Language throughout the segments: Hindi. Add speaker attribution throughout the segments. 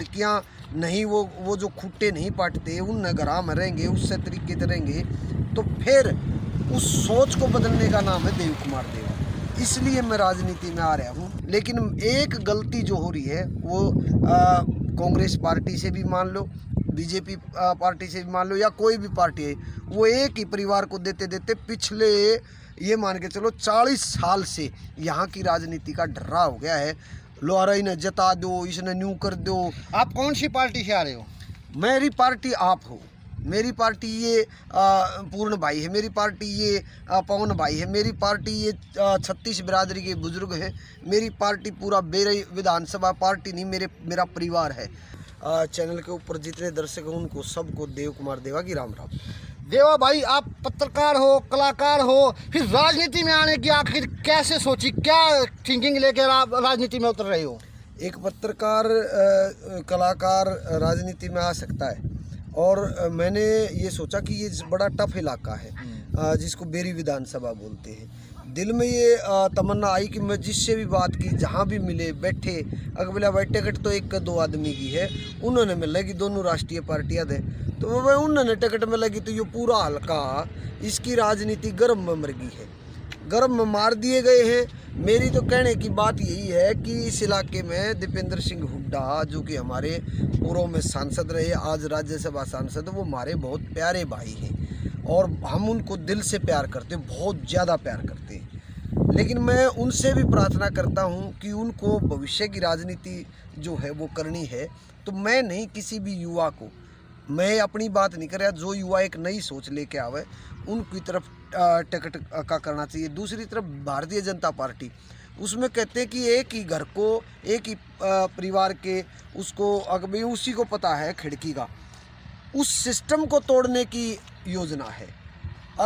Speaker 1: खिड़कियां नहीं, वो जो खुट्टे नहीं पाटते उन घरा में रहेंगे, उससे तरीके से रहेंगे, तो फिर उस सोच को बदलने का नाम है देव कुमार देवा। इसलिए मैं राजनीति में आ रहा हूँ। लेकिन एक गलती जो हो रही है वो कांग्रेस पार्टी से भी मान लो, बीजेपी पार्टी से भी मान लो, या कोई भी पार्टी है, वो एक ही परिवार को देते देते पिछले ये मान के चलो 40 साल से यहाँ की राजनीति का डर्रा हो गया है। लोहारा ने जता दो, इसने न्यू कर दो।
Speaker 2: आप कौन सी पार्टी से आ रहे हो?
Speaker 1: मेरी पार्टी आप हो, मेरी पार्टी ये पूर्ण भाई है, मेरी पार्टी ये पवन भाई है, मेरी पार्टी ये 36 बिरादरी के बुजुर्ग हैं, मेरी पार्टी पूरा बेरई विधानसभा पार्टी नहीं, मेरा परिवार है। चैनल के ऊपर जितने दर्शक हैं उनको सबको देव कुमार देवा की राम राम।
Speaker 2: देवा भाई, आप पत्रकार हो, कलाकार हो, फिर राजनीति में आने की आखिर कैसे सोची, क्या थिंकिंग लेकर आप राजनीति में उतर रहे हो?
Speaker 1: एक पत्रकार कलाकार राजनीति में आ सकता है, और मैंने ये सोचा कि ये बड़ा टफ इलाका है जिसको बेरी विधानसभा बोलते हैं। दिल में ये तमन्ना आई कि मैं जिससे भी बात की, जहाँ भी मिले बैठे, अगला भाई टिकट तो एक दो आदमी की है, उन्होंने मिला कि दोनों राष्ट्रीय पार्टियाँ दें, तो वह उन्होंने टिकट में लगी, तो ये पूरा हल्का इसकी राजनीति गर्म में मर गई है, गर्म में मार दिए गए हैं। मेरी तो कहने की बात यही है कि इस इलाके में दीपेंद्र सिंह हुड्डा, जो कि हमारे पूर्व में सांसद रहे, आज राज्यसभा सांसद, वो हमारे बहुत प्यारे भाई हैं और हम उनको दिल से प्यार करते हैं, बहुत ज़्यादा प्यार करते हैं। लेकिन मैं उनसे भी प्रार्थना करता हूं कि उनको भविष्य की राजनीति जो है वो करनी है, तो मैं नहीं, किसी भी युवा को, मैं अपनी बात नहीं कर रहा, जो युवा एक नई सोच लेके आवे उनकी तरफ टिकट का करना चाहिए। दूसरी तरफ भारतीय जनता पार्टी, उसमें कहते हैं कि एक ही घर को, एक ही परिवार के, उसको अगर उसी को पता है खिड़की का, उस सिस्टम को तोड़ने की योजना है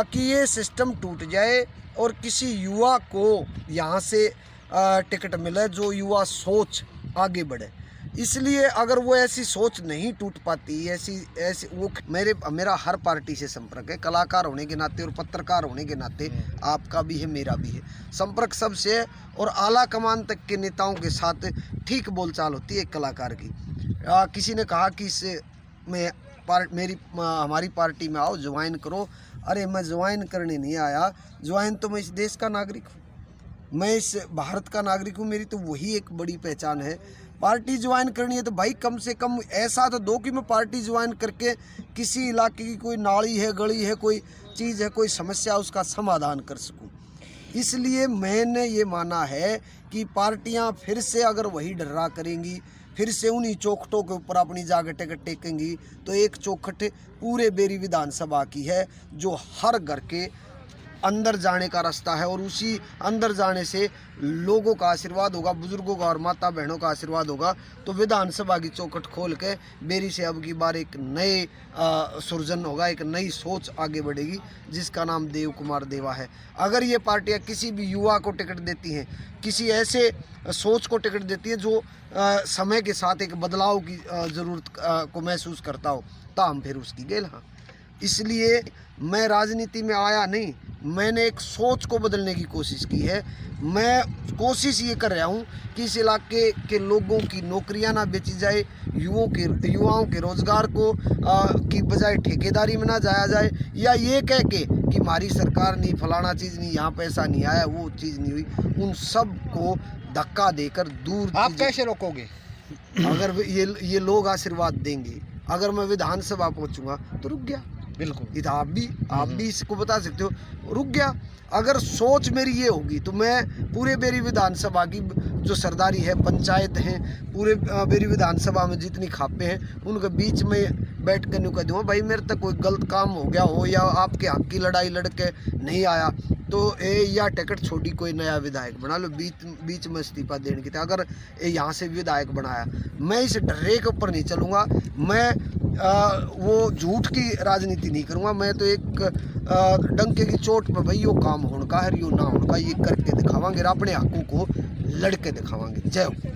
Speaker 1: कि ये सिस्टम टूट जाए और किसी युवा को यहाँ से टिकट मिले, जो युवा सोच आगे बढ़े। इसलिए अगर वो ऐसी सोच नहीं टूट पाती, ऐसी वो मेरा हर पार्टी से संपर्क है, कलाकार होने के नाते और पत्रकार होने के नाते आपका भी है, मेरा भी है, संपर्क सबसे है, और आला कमान तक के नेताओं के साथ ठीक बोलचाल होती है एक कलाकार की। किसी ने कहा कि इससे मैं हमारी पार्टी में आओ, ज्वाइन करो। अरे मैं ज्वाइन करने नहीं आया, ज्वाइन तो मैं इस देश का नागरिक हूँ, मैं इस भारत का नागरिक हूँ, मेरी तो वही एक बड़ी पहचान है। पार्टी ज्वाइन करनी है तो भाई कम से कम ऐसा तो दो कि मैं पार्टी ज्वाइन करके किसी इलाके की कोई नाली है, गली है, कोई चीज़ है, कोई समस्या, उसका समाधान कर सकूँ। इसलिए मैंने ये माना है कि पार्टियां फिर से अगर वही डर्रा करेंगी, फिर से उन्हीं चौखटों के ऊपर अपनी जागह टिकट टेकेंगी, तो एक चौखट पूरे बेरी विधानसभा की है, जो हर घर के अंदर जाने का रास्ता है, और उसी अंदर जाने से लोगों का आशीर्वाद होगा, बुजुर्गों का और माता बहनों का आशीर्वाद होगा, तो विधानसभा की चौखट खोल के बेरी से अब की बार एक नए सृजन होगा, एक नई सोच आगे बढ़ेगी, जिसका नाम देव कुमार देवा है। अगर ये पार्टियां किसी भी युवा को टिकट देती हैं, किसी ऐसे सोच को टिकट देती हैं जो समय के साथ एक बदलाव की ज़रूरत को महसूस करता हो, तो हम फिर उसकी गेल। हाँ, इसलिए मैं राजनीति में आया नहीं, मैंने एक सोच को बदलने की कोशिश की है। मैं कोशिश ये कर रहा हूँ कि इस इलाके के लोगों की नौकरियां ना बेची जाए, युवाओं के रोज़गार को की बजाय ठेकेदारी में ना जाया जाए, या ये कह के कि हमारी सरकार नहीं, फलाना चीज़ नहीं, यहाँ पैसा नहीं आया, वो चीज़ नहीं हुई, उन सब को धक्का देकर दूर।
Speaker 2: आप कैसे रोकोगे?
Speaker 1: अगर ये लोग आशीर्वाद देंगे, अगर मैं विधानसभा पहुँचूंगा तो रुक गया,
Speaker 2: बिल्कुल।
Speaker 1: इधर आप भी इसको बता सकते हो, रुक गया। अगर सोच मेरी ये होगी तो मैं पूरे बेरी विधानसभा की जो सरदारी है, पंचायत हैं, पूरे बेरी विधानसभा में जितनी खापे हैं, उनके बीच में बैठ कर न्यू कह दूँगा, भाई मेरे तक कोई गलत काम हो गया हो, या आपके हक की लड़ाई लड़के नहीं आया, तो या टिकट छोटी कोई नया विधायक बना लो, बीच में इस्तीफा देने की था। अगर यहाँ से विधायक बनाया, मैं इस डर्रे के ऊपर नहीं चलूँगा, मैं वो झूठ की राजनीति नहीं करूँगा, मैं तो एक डंके की चोट पर भाई यो काम होने का है, यो ना होने का, ये करके दिखावांगे, अपने हकों को लड़के दिखावांगे। जय हो।